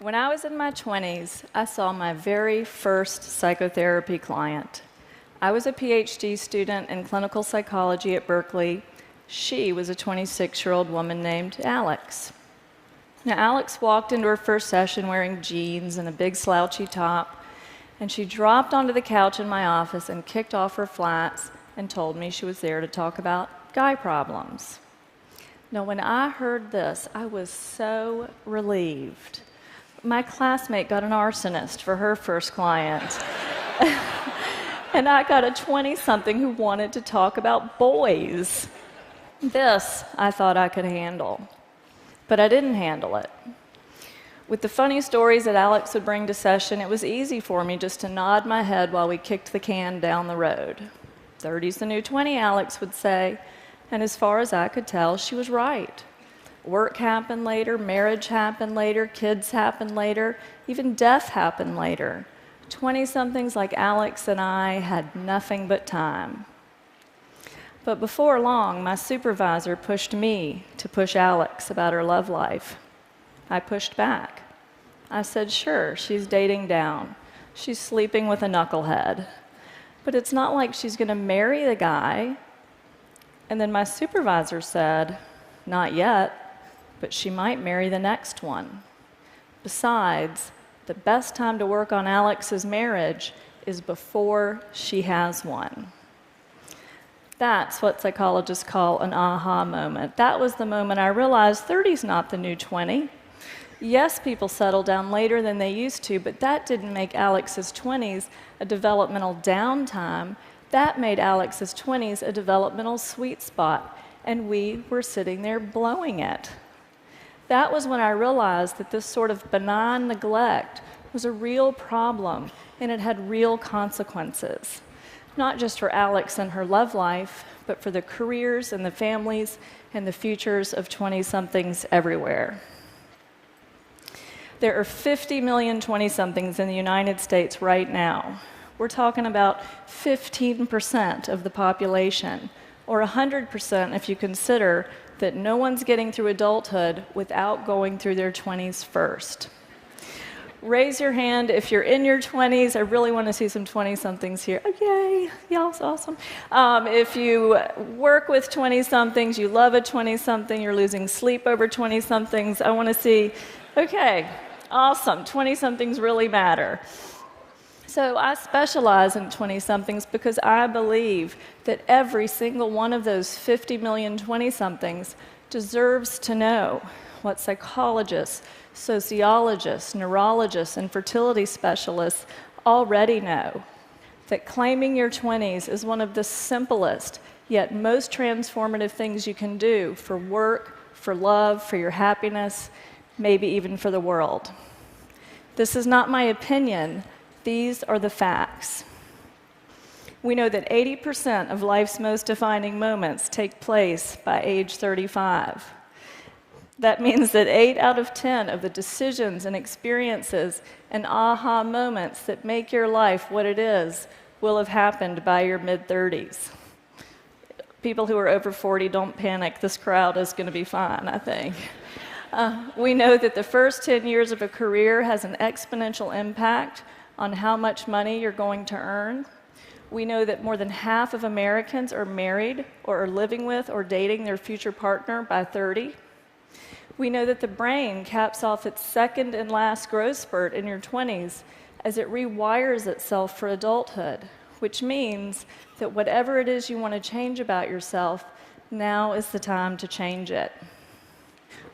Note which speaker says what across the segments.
Speaker 1: When I was in my 20s, I saw my very first psychotherapy client. I was a PhD student in clinical psychology at Berkeley. She was a 26-year-old woman named Alex. Now, Alex walked into her first session wearing jeans and a big slouchy top, and she dropped onto the couch in my office and kicked off her flats and told me she was there to talk about guy problems. Now, when I heard this, I was so relieved. My classmate got an arsonist for her first client. And I got a 20-something who wanted to talk about boys. This I thought I could handle. But I didn't handle it. With the funny stories that Alex would bring to session, it was easy for me just to nod my head while we kicked the can down the road. 30's the new 20, Alex would say. And as far as I could tell, she was right. Work happened later, marriage happened later, kids happened later, even death happened later. 20-somethings like Alex and I had nothing but time. But before long, my supervisor pushed me to push Alex about her love life. I pushed back. I said, sure, she's dating down. She's sleeping with a knucklehead. But it's not like she's going to marry the guy. And then my supervisor said, not yet. But she might marry the next one. Besides, the best time to work on Alex's marriage is before she has one. That's what psychologists call an aha moment. That was the moment I realized 30's not the new 20. Yes, people settle down later than they used to, but that didn't make Alex's 20s a developmental downtime. That made Alex's 20s a developmental sweet spot, and we were sitting there blowing it. That was when I realized that this sort of benign neglect was a real problem, and it had real consequences. Not just for Alex and her love life, but for the careers and the families and the futures of 20-somethings everywhere. There are 50 million 20-somethings in the United States right now. We're talking about 15% of the population, or 100% if you consider that no one's getting through adulthood without going through their 20s first. Raise your hand if you're in your 20s. I really want to see some 20-somethings here. Oh, yay, y'all's awesome. If you work with 20-somethings, you love a 20-something, you're losing sleep over 20-somethings, I want to see, okay, awesome, 20-somethings really matter. So I specialize in 20-somethings because I believe that every single one of those 50 million 20-somethings deserves to know what psychologists, sociologists, neurologists, and fertility specialists already know. That claiming your 20s is one of the simplest, yet most transformative things you can do for work, for love, for your happiness, maybe even for the world. This is not my opinion. These are the facts. We know that 80% of life's most defining moments take place by age 35. That means that 8 out of 10 of the decisions and experiences and aha moments that make your life what it is will have happened by your mid-30s. People who are over 40, don't panic. This crowd is going to be fine, I think. We know that the first 10 years of a career has an exponential impact on how much money you're going to earn. We know that more than half of Americans are married or are living with or dating their future partner by 30. We know that the brain caps off its second and last growth spurt in your 20s as it rewires itself for adulthood, which means that whatever it is you want to change about yourself, now is the time to change it.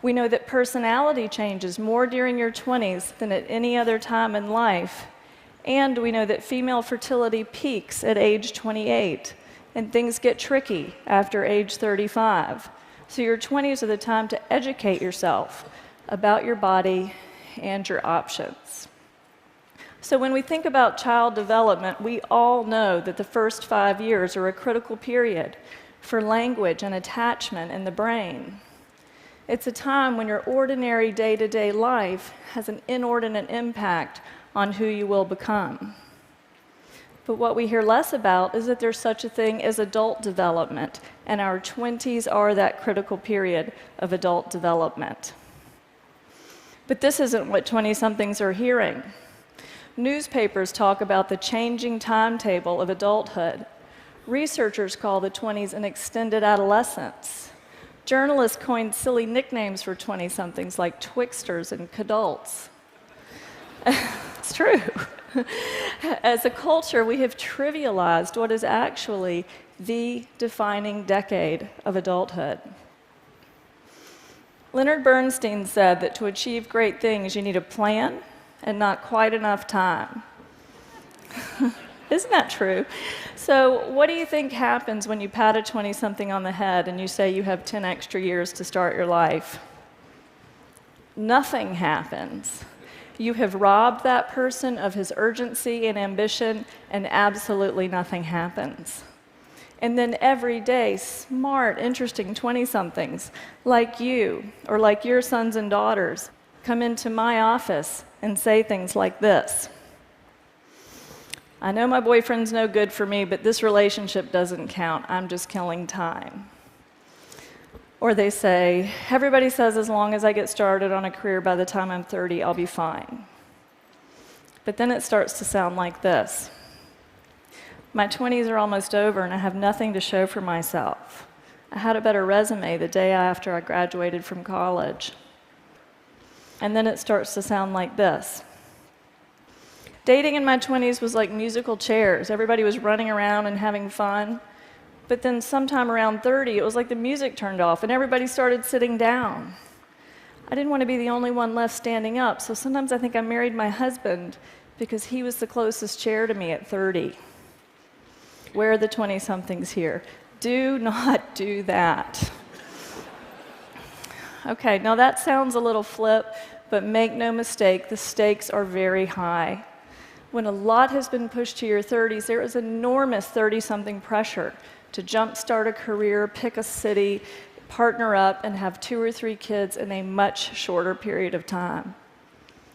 Speaker 1: We know that personality changes more during your 20s than at any other time in life. And we know that female fertility peaks at age 28, and things get tricky after age 35. So your 20s are the time to educate yourself about your body and your options. So when we think about child development, we all know that the first 5 years are a critical period for language and attachment in the brain. It's a time when your ordinary day-to-day life has an inordinate impact on who you will become. But what we hear less about is that there's such a thing as adult development, and our 20s are that critical period of adult development. But this isn't what 20-somethings are hearing. Newspapers talk about the changing timetable of adulthood. Researchers call the 20s an extended adolescence. Journalists coined silly nicknames for 20-somethings like Twixters and Cadults. It's true. As a culture, we have trivialized what is actually the defining decade of adulthood. Leonard Bernstein said that to achieve great things, you need a plan and not quite enough time. Isn't that true? So what do you think happens when you pat a 20-something on the head and you say you have 10 extra years to start your life? Nothing happens. You have robbed that person of his urgency and ambition, and absolutely nothing happens. And then every day, smart, interesting 20-somethings like you or like your sons and daughters come into my office and say things like this. I know my boyfriend's no good for me, but this relationship doesn't count. I'm just killing time. Or they say, everybody says as long as I get started on a career by the time I'm 30, I'll be fine. But then it starts to sound like this. My 20s are almost over and I have nothing to show for myself. I had a better resume the day after I graduated from college. And then it starts to sound like this. Dating in my 20s was like musical chairs. Everybody was running around and having fun. But then sometime around 30, it was like the music turned off and everybody started sitting down. I didn't want to be the only one left standing up, so sometimes I think I married my husband because he was the closest chair to me at 30. Where are the 20-somethings here? Do not do that. Okay, now that sounds a little flip, but make no mistake, the stakes are very high. When a lot has been pushed to your 30s, there is enormous 30-something pressure to jumpstart a career, pick a city, partner up, and have 2 or 3 kids in a much shorter period of time.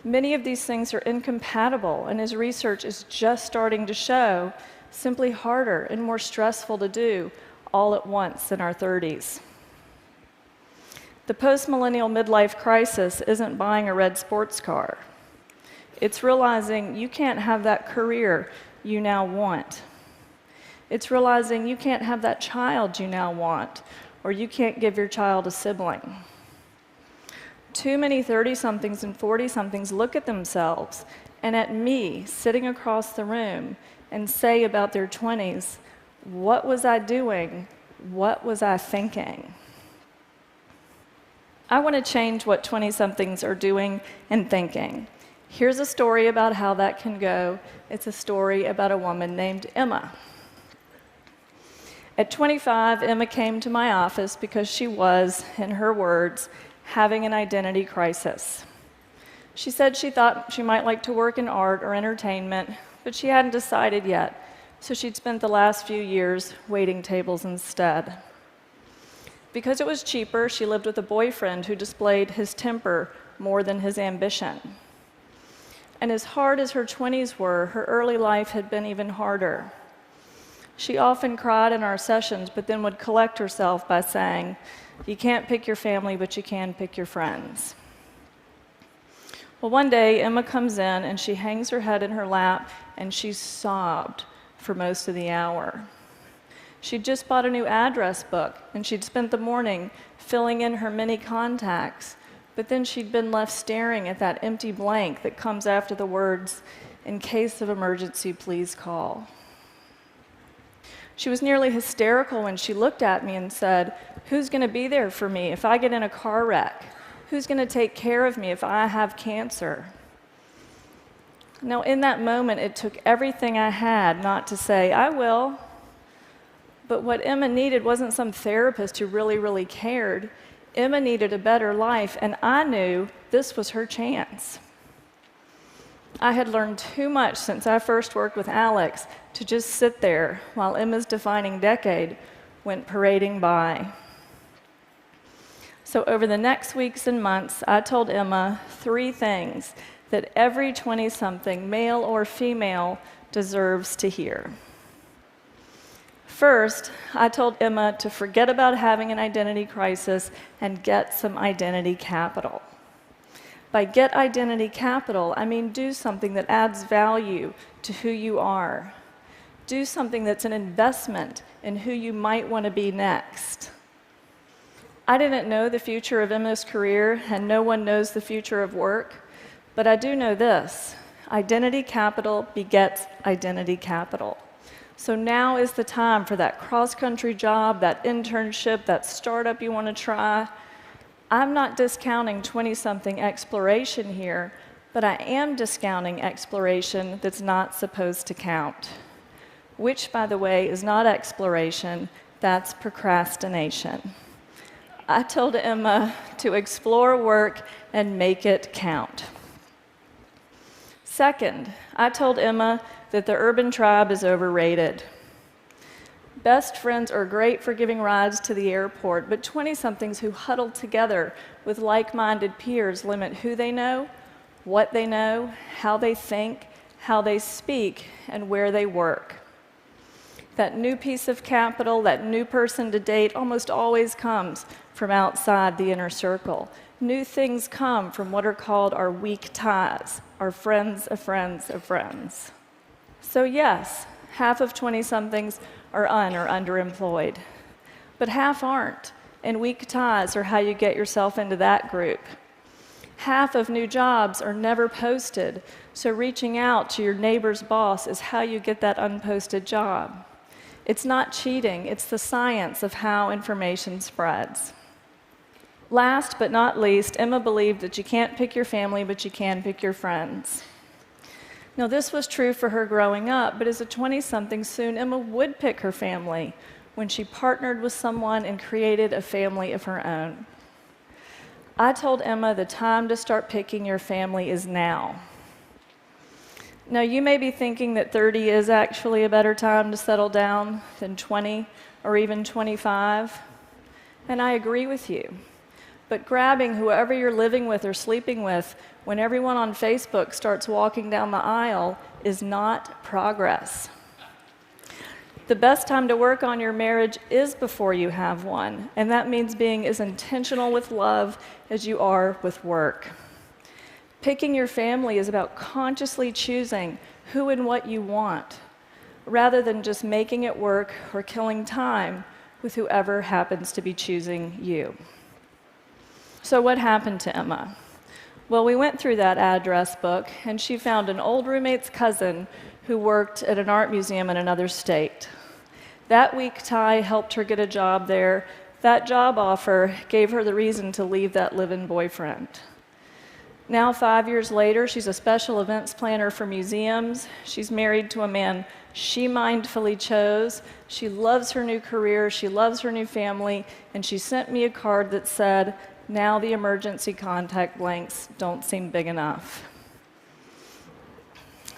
Speaker 1: Many of these things are incompatible, and as research is just starting to show, simply harder and more stressful to do all at once in our 30s. The post-millennial midlife crisis isn't buying a red sports car. It's realizing you can't have that career you now want. It's realizing you can't have that child you now want, or you can't give your child a sibling. Too many 30-somethings and 40-somethings look at themselves and at me sitting across the room and say about their 20s, what was I doing? What was I thinking? I want to change what 20-somethings are doing and thinking. Here's a story about how that can go. It's a story about a woman named Emma. At 25, Emma came to my office because she was, in her words, having an identity crisis. She said she thought she might like to work in art or entertainment, but she hadn't decided yet, so she'd spent the last few years waiting tables instead. Because it was cheaper, she lived with a boyfriend who displayed his temper more than his ambition. And as hard as her 20s were, her early life had been even harder. She often cried in our sessions, but then would collect herself by saying, you can't pick your family, but you can pick your friends. Well, one day, Emma comes in, and she hangs her head in her lap, and she sobbed for most of the hour. She'd just bought a new address book, and she'd spent the morning filling in her many contacts, but then she'd been left staring at that empty blank that comes after the words, "In case of emergency, please call." She was nearly hysterical when she looked at me and said, "Who's going to be there for me if I get in a car wreck? Who's going to take care of me if I have cancer?" Now, in that moment, it took everything I had not to say, "I will." But what Emma needed wasn't some therapist who really cared. Emma needed a better life, and I knew this was her chance. I had learned too much since I first worked with Alex to just sit there while Emma's defining decade went parading by. So over the next weeks and months, I told Emma 3 things that every 20-something, male or female, deserves to hear. First, I told Emma to forget about having an identity crisis and get some identity capital. By get identity capital, I mean do something that adds value to who you are. Do something that's an investment in who you might want to be next. I didn't know the future of Emma's career, and no one knows the future of work, but I do know this: identity capital begets identity capital. So now is the time for that cross-country job, that internship, that startup you want to try. I'm not discounting 20-something exploration here, but I am discounting exploration that's not supposed to count. Which, by the way, is not exploration, that's procrastination. I told Emma to explore work and make it count. Second, I told Emma that the urban tribe is overrated. Best friends are great for giving rides to the airport, but 20-somethings who huddle together with like-minded peers limit who they know, what they know, how they think, how they speak, and where they work. That new piece of capital, that new person to date, almost always comes from outside the inner circle. New things come from what are called our weak ties, our friends of friends of friends. So yes, half of 20-somethings are underemployed, but half aren't, and weak ties are how you get yourself into that group. Half of new jobs are never posted, so reaching out to your neighbor's boss is how you get that unposted job. It's not cheating, it's the science of how information spreads. Last but not least, Emma believed that you can't pick your family, but you can pick your friends. Now, this was true for her growing up, but as a 20-something, soon Emma would pick her family when she partnered with someone and created a family of her own. I told Emma the time to start picking your family is now. Now, you may be thinking that 30 is actually a better time to settle down than 20 or even 25, and I agree with you. But grabbing whoever you're living with or sleeping with when everyone on Facebook starts walking down the aisle is not progress. The best time to work on your marriage is before you have one, and that means being as intentional with love as you are with work. Picking your family is about consciously choosing who and what you want, rather than just making it work or killing time with whoever happens to be choosing you. So what happened to Emma? Well, we went through that address book, and she found an old roommate's cousin who worked at an art museum in another state. That weak tie helped her get a job there. That job offer gave her the reason to leave that live-in boyfriend. Now, 5 years later, she's a special events planner for museums. She's married to a man she mindfully chose. She loves her new career. She loves her new family. And she sent me a card that said, "Now the emergency contact blanks don't seem big enough."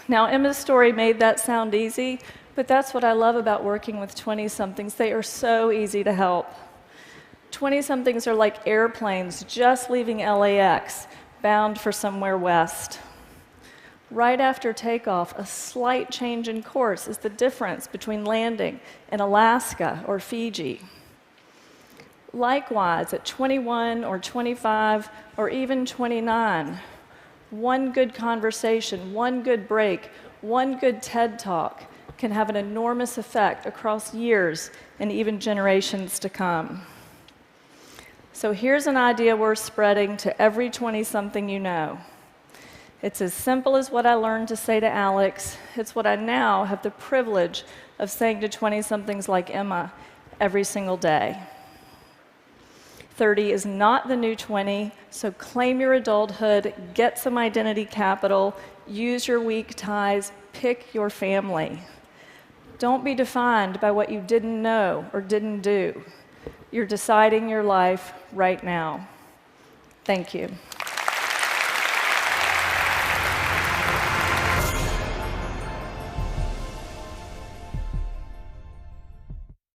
Speaker 1: Now, Emma's story made that sound easy, but that's what I love about working with 20-somethings. They are so easy to help. 20-somethings are like airplanes just leaving LAX, bound for somewhere west. Right after takeoff, a slight change in course is the difference between landing in Alaska or Fiji. Likewise, at 21 or 25 or even 29, one good conversation, one good break, one good TED Talk can have an enormous effect across years and even generations to come. So here's an idea worth spreading to every 20-something you know. It's as simple as what I learned to say to Alex. It's what I now have the privilege of saying to 20-somethings like Emma every single day. 30 is not the new 20, so claim your adulthood, get some identity capital, use your weak ties, pick your family. Don't be defined by what you didn't know or didn't do. You're deciding your life right now. Thank you.